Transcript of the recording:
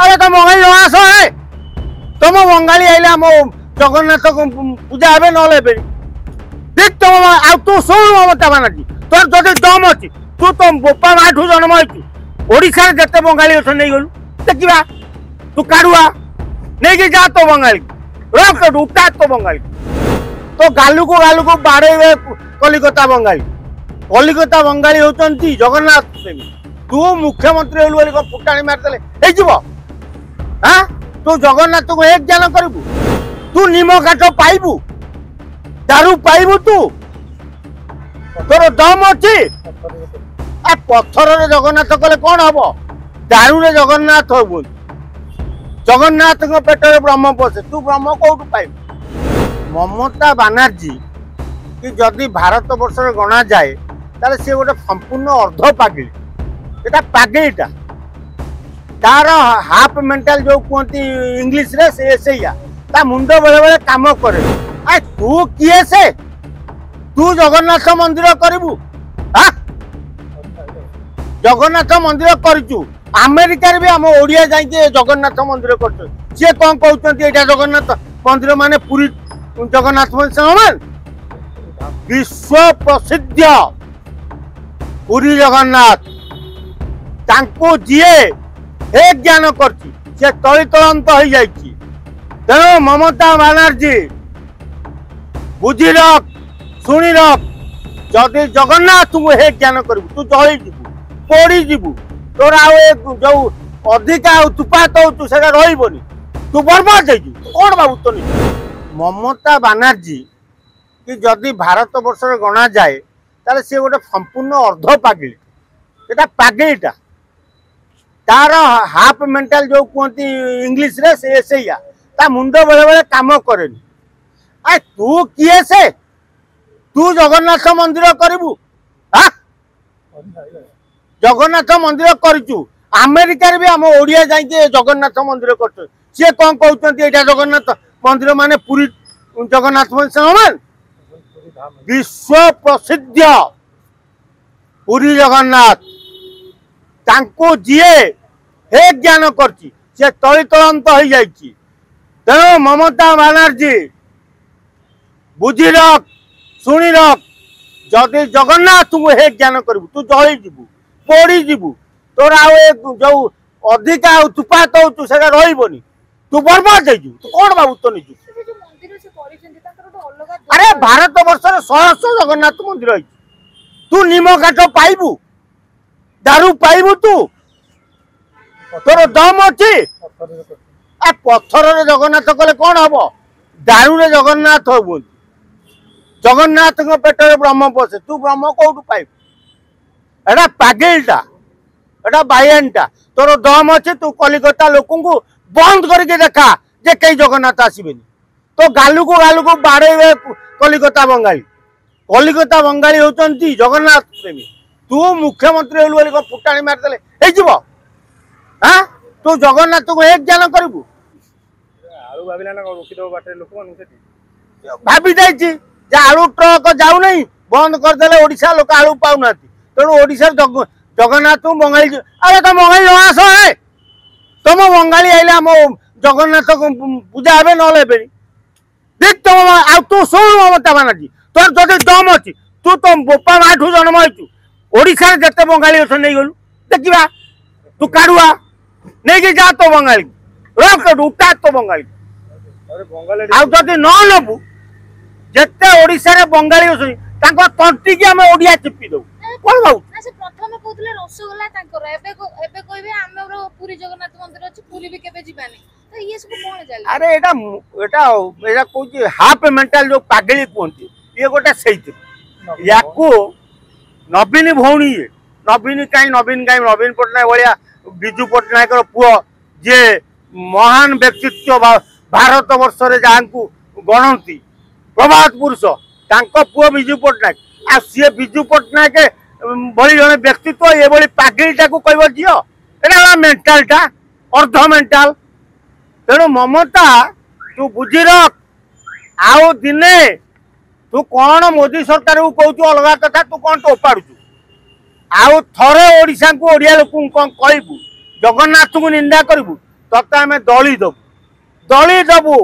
अरे तुम बंगाली आस है तुम बंगाली आइले आम जगन्नाथ पूजा हे ना ठीक तुम तू शुण ममता बानार्जी तोर जो दम अच्छी तू तुम बोपा माँ ठू जन्म होशा जिते बंगाली अच्छे नहीं गलु देखा तू काढ़ुआ नहीं जा तो बंगाली रख उठा तो बंगाली तो गालू को बाड़े कलिकता कलिकता बंगाली होती जगन्नाथ प्रेमी तू मुख्यमंत्री होलु फुटाणी मारदे हाँ तू जगन्नाथ को एक ज्ञान करू तू निम काठ पाइबू दारू पाइबू तू तोर दम अच्छी पत्थर जगन्नाथ कले कौन हम दारू रे जगन्नाथ हो जगन्नाथ पेटर ब्रह्म पशे तू ब्रह्म कौटू पाइबू ममता बानार्जी कि जदि भारत वर्ष गणा जाए ताले से गोटे संपूर्ण अर्ध पागिली एटा पागिलीटा तार हाफ मेंटल जो कहती इंग्लिश रे से एसैया ता मुंड बेले बेले काम करे आ तू किए से तू जगन्नाथ मंदिर करिबू हां जगन्नाथ मंदिर करिचू अमेरिका भी आम ओडिया जाई जगन्नाथ मंदिर करछ से कोन कहउछंती एटा जगन्नाथ मंदिर माने पूरी जगन्नाथ मंदिर समान विश्व प्रसिद्ध पूरी जगन्नाथ तांको जिए एक ज्ञान करछि से तलितलांत हो जाइछि तेणु ममता बानार्जी बुझी रख शुणी रख जदि जगन्नाथ को एक ज्ञान करू तू जली जीवु पड़ी जीवु तोर जो अधिका उत्पात हो रही तू बर्बाद हो कौन बाबू तो नहीं ममता बानार्जी कि जदि भारत वर्ष गणा जाए ताले से गोटे संपूर्ण अर्ध पागिली एटा पागिलीटा तार हाफ मेंटल जो कहती इंग्लिश रे से एसैया ता मुंड बेले बेले काम करे आ तू किए से तू जगन्नाथ मंदिर करिबू हां जगन्नाथ मंदिर करिचू अमेरिका भी आम ओडिया जाई जगन्नाथ मंदिर करछ से कोन कहउछंती एटा जगन्नाथ मंदिर माने पूरी जगन्नाथ मंदिर समान विश्व प्रसिद्ध पूरी जगन्नाथ तांको जिए एक ज्ञान करछि से तलितलांत हो जाइछि तेणु ममता बानार्जी बुझी रख शुणी रख जदि जगन्नाथ को एक ज्ञान करू तू जली जीवु पड़ी जीवु तोर जो अधिका उत्पात हो रही तू बर्बाद हो तू कौन बाबू तो नहीं अरे भारत वर्ष 100 जगन्नाथ मंदिर तू निम काठ पाइबू दारू पाइबू तू तोर दम अच्छी पत्थर जगन्नाथ कले कौन हम दारू रे जगन्नाथ हो जगन्नाथ पेटर ब्रह्म पशे तू ब्रह्म कौटू पाइबू एटा पागिलटा एटा बायनटा तोर दम अच्छे तू कलिकता लोक को बंद करके देखा जे कई जगन्नाथ आसबेनी तो गालू को बाड़े कलिकता बंगाली होती जगन्नाथ प्रेमी तू मुख्यमंत्री होलु फुटाणी मारदे हाँ तू जगन्नाथ को एक ज्ञान करू भाभी जाइए आलू ट्रक जाऊ नहीं बंद करदे ओडिशा लोक आलू पाऊना तेणु ओडिशा जगन्नाथ बंगाली अरे तुम बंगाली आस है तुम बंगाली आइले आम जगन्नाथ पूजा हे ना ठीक तुम तू शुण ममता बानार्जी तोर जो दम अच्छी तू तुम बोपा माँ ठू जन्म होशा जिते बंगाली अच्छे नहीं गलु देखा तू काढ़ुआ नहीं जा तो बंगाली रख उठा तो बंगाली जदि न नबू जिते ओडिशा रे बंगाली अच्छी तंटी की आम ओडिया चिपी दू कौन भाव प्रथम कहते रसगोल्ला पूरी जगन्नाथ मंदिर अच्छी पूरी भी केबे जीवानी तो ये सब कौन चल अरे एटा एटा एटा कहूँ हाफ मेंटल जो पागली कहती ये गोटे सही याकू नवीन भौणी ये नवीन नवीन पट्टनायक भाया विजु पट्टनायक पुओ जे महान व्यक्तित्व भारत वर्ष जहाँ गणती प्रभात पुरुष पुओ विजु पट्टनायक आ सी विजु पट्टनायक भली जन व्यक्तित्व ये पागलीटा को कह झील एटा मेंटालटा अर्ध मेंटाल तेणु ममता तू बुझी रख आउ दिने तू कौन मोदी सरकार को कहू अलग कथा तू कौन टोपाड़ू आउ थरे ओडिशा को ओडिया लोक कौन कहबू जगन्नाथ को निंदा करू তোকে আমি দলি দেবু